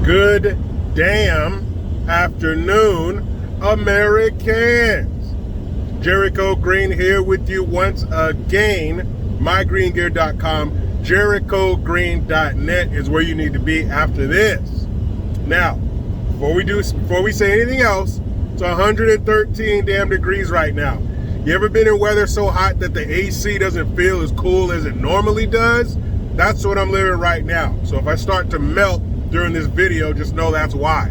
Good damn afternoon, Americans. Jericho Green here with you once again. MyGreenGear.com, JerichoGreen.net is where you need to be after this. Now, before we say anything else, it's 113 damn degrees right now. You ever been in weather so hot that the AC doesn't feel as cool as it normally does? That's what I'm living right now. So if I start to melt during this video, just know that's why.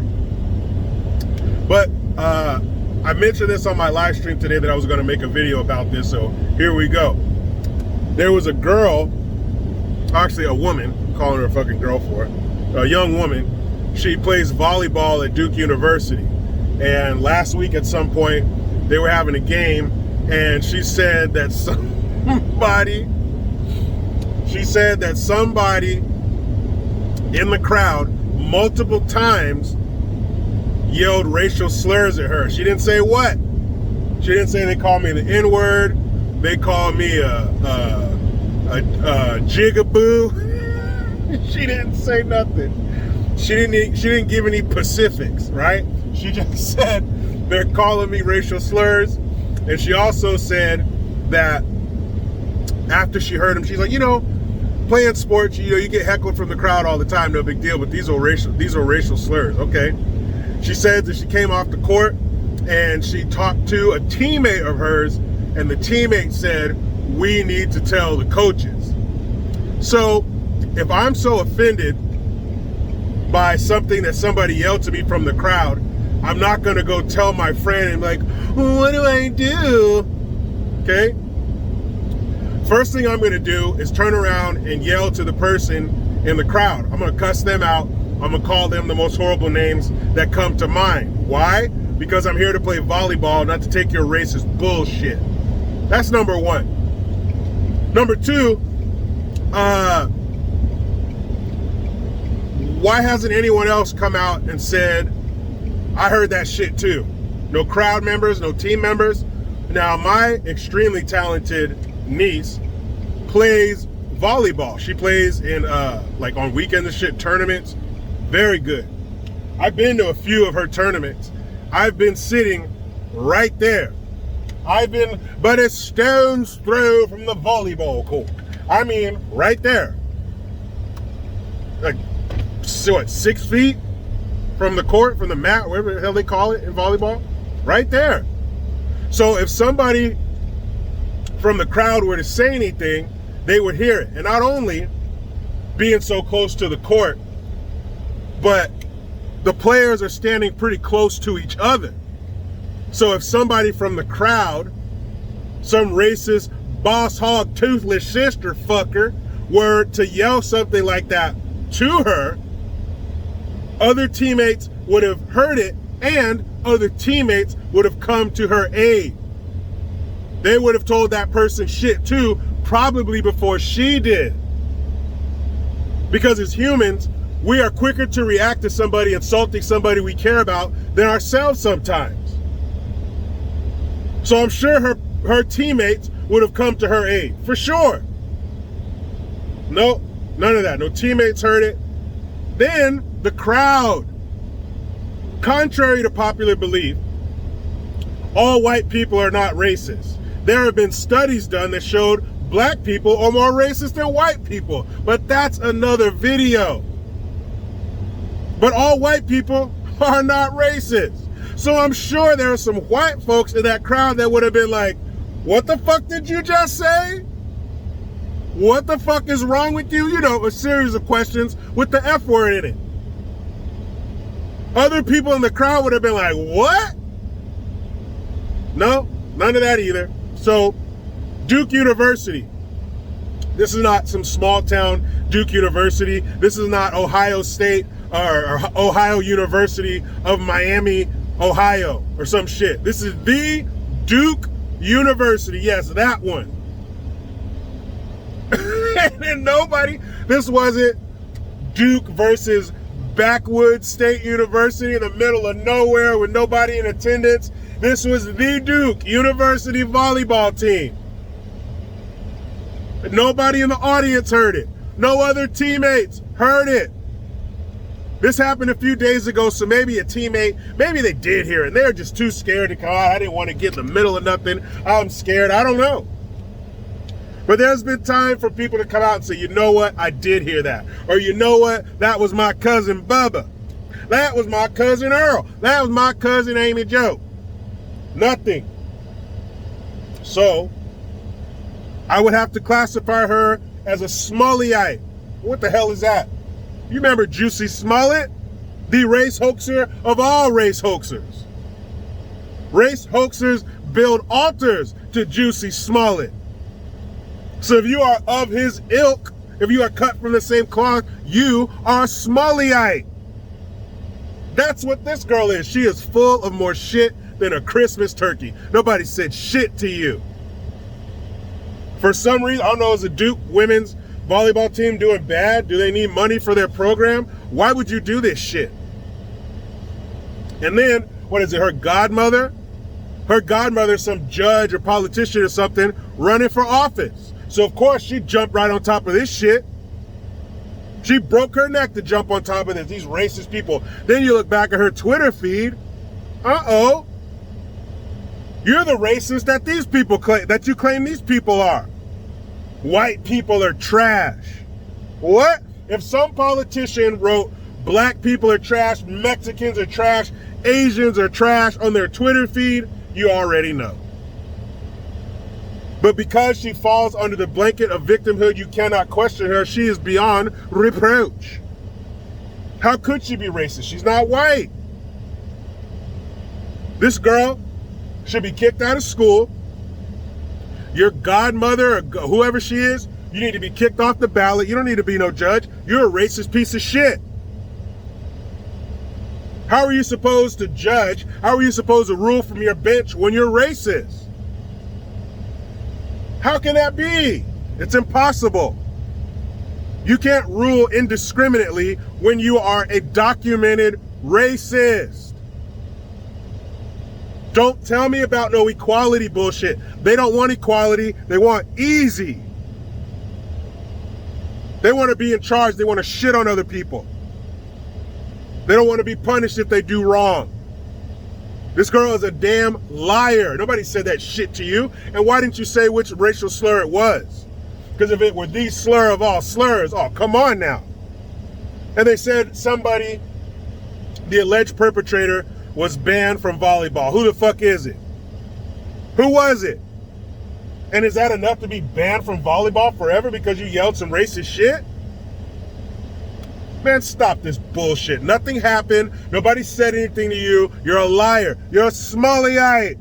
But I mentioned this on my live stream today that I was going to make a video about this, so here we go. There was a girl, actually a woman, I'm calling her a fucking girl for it, a young woman. She plays volleyball at Duke University, and last week at some point they were having a game, and she said that somebody in the crowd multiple times yelled racial slurs at her. She didn't say what. She didn't say they called me the N-word. They called me a jigaboo. She didn't say nothing. She didn't give any specifics, right? She just said they're calling me racial slurs. And she also said that after she heard them, she's like, playing sports, you get heckled from the crowd all the time, no big deal, but these are racial slurs. Okay. She said that she came off the court and she talked to a teammate of hers, and the teammate said, "We need to tell the coaches." So if I'm so offended by something that somebody yelled to me from the crowd, I'm not going to go tell my friend and be like, "What do I do?" Okay? First thing I'm going to do is turn around and yell to the person in the crowd. I'm going to cuss them out. I'm going to call them the most horrible names that come to mind. Why? Because I'm here to play volleyball, not to take your racist bullshit. That's number one. Number two, why hasn't anyone else come out and said, "I heard that shit too"? No crowd members, no team members. Now, my extremely talented niece plays volleyball. She plays in like on weekends and shit, tournaments. Very good. I've been to a few of her tournaments. I've been sitting right there. I've been but a stone's throw from the volleyball court. I mean, right there. Like, so what, 6 feet from the court, from the mat, whatever the hell they call it in volleyball? Right there. So if somebody from the crowd were to say anything, they would hear it. And not only being so close to the court, but the players are standing pretty close to each other. So if somebody from the crowd, some racist, boss hog, toothless sister fucker, were to yell something like that to her, other teammates would have heard it, and other teammates would have come to her aid. They would have told that person shit too, probably before she did. Because as humans, we are quicker to react to somebody insulting somebody we care about than ourselves sometimes. So I'm sure her teammates would have come to her aid, for sure. No, none of that. No teammates heard it. Then the crowd. Contrary to popular belief, all white people are not racist. There have been studies done that showed black people are more racist than white people, but that's another video. But all white people are not racist. So I'm sure there are some white folks in that crowd that would have been like, "What the fuck did you just say? What the fuck is wrong with you?" A series of questions with the F word in it. Other people in the crowd would have been like, "What?" No, none of that either. So, Duke University. This is not some small town Duke University. This is not Ohio State or Ohio University of Miami, Ohio, or some shit. This is the Duke University. Yes, that one. And this wasn't Duke versus backwoods state university in the middle of nowhere with nobody in attendance. This was the Duke University volleyball team. Nobody in the audience heard it. No other teammates heard it. This happened a few days ago, so maybe a teammate, maybe they did hear it, and they're just too scared to come out. I didn't want to get in the middle of nothing. I'm scared. I don't know. But there's been time for people to come out and say, you know what? I did hear that. Or you know what? That was my cousin Bubba. That was my cousin Earl. That was my cousin Amy Jo. Nothing. So, I would have to classify her as a Smolleite. What the hell is that? You remember Juicy Smollett? The race hoaxer of all race hoaxers. Race hoaxers build altars to Juicy Smollett. So if you are of his ilk, if you are cut from the same cloth, you are a Smolleite. That's what this girl is. She is full of more shit than a Christmas turkey. Nobody said shit to you. For some reason, I don't know, is the Duke women's volleyball team doing bad? Do they need money for their program? Why would you do this shit? And then, what is it, her godmother? Her godmother, some judge or politician or something, running for office. So of course she jumped right on top of this shit. She broke her neck to jump on top of this, these racist people. Then you look back at her Twitter feed. Uh-oh. You're the racist that these people claim, that you claim these people are. White people are trash. What? If some politician wrote black people are trash, Mexicans are trash, Asians are trash on their Twitter feed, you already know. But because she falls under the blanket of victimhood, you cannot question her. She is beyond reproach. How could she be racist? She's not white. This girl should be kicked out of school. Your godmother or whoever she is, you need to be kicked off the ballot. You don't need to be no judge. You're a racist piece of shit. How are you supposed to judge? How are you supposed to rule from your bench when you're racist? How can that be? It's impossible. You can't rule indiscriminately when you are a documented racist. Don't tell me about no equality bullshit. They don't want equality. They want easy. They want to be in charge. They want to shit on other people. They don't want to be punished if they do wrong. This girl is a damn liar. Nobody said that shit to you. And why didn't you say which racial slur it was? Because if it were the slur of all slurs, oh, come on now. And they said somebody, the alleged perpetrator, was banned from volleyball. Who the fuck is it? Who was it? And is that enough to be banned from volleyball forever because you yelled some racist shit? Man, stop this bullshit. Nothing happened. Nobody said anything to you. You're a liar. You're a Smolleite.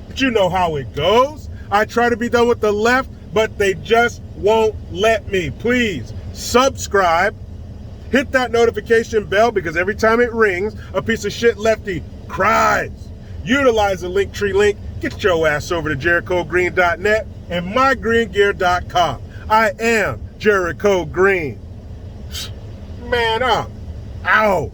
But you know how it goes. I try to be done with the left, but they just won't let me. Please subscribe. Hit that notification bell because every time it rings, a piece of shit lefty cries. Utilize the Linktree link. Get your ass over to JerichoGreen.net and mygreengear.com. I am Jericho Green. Man, I'm out.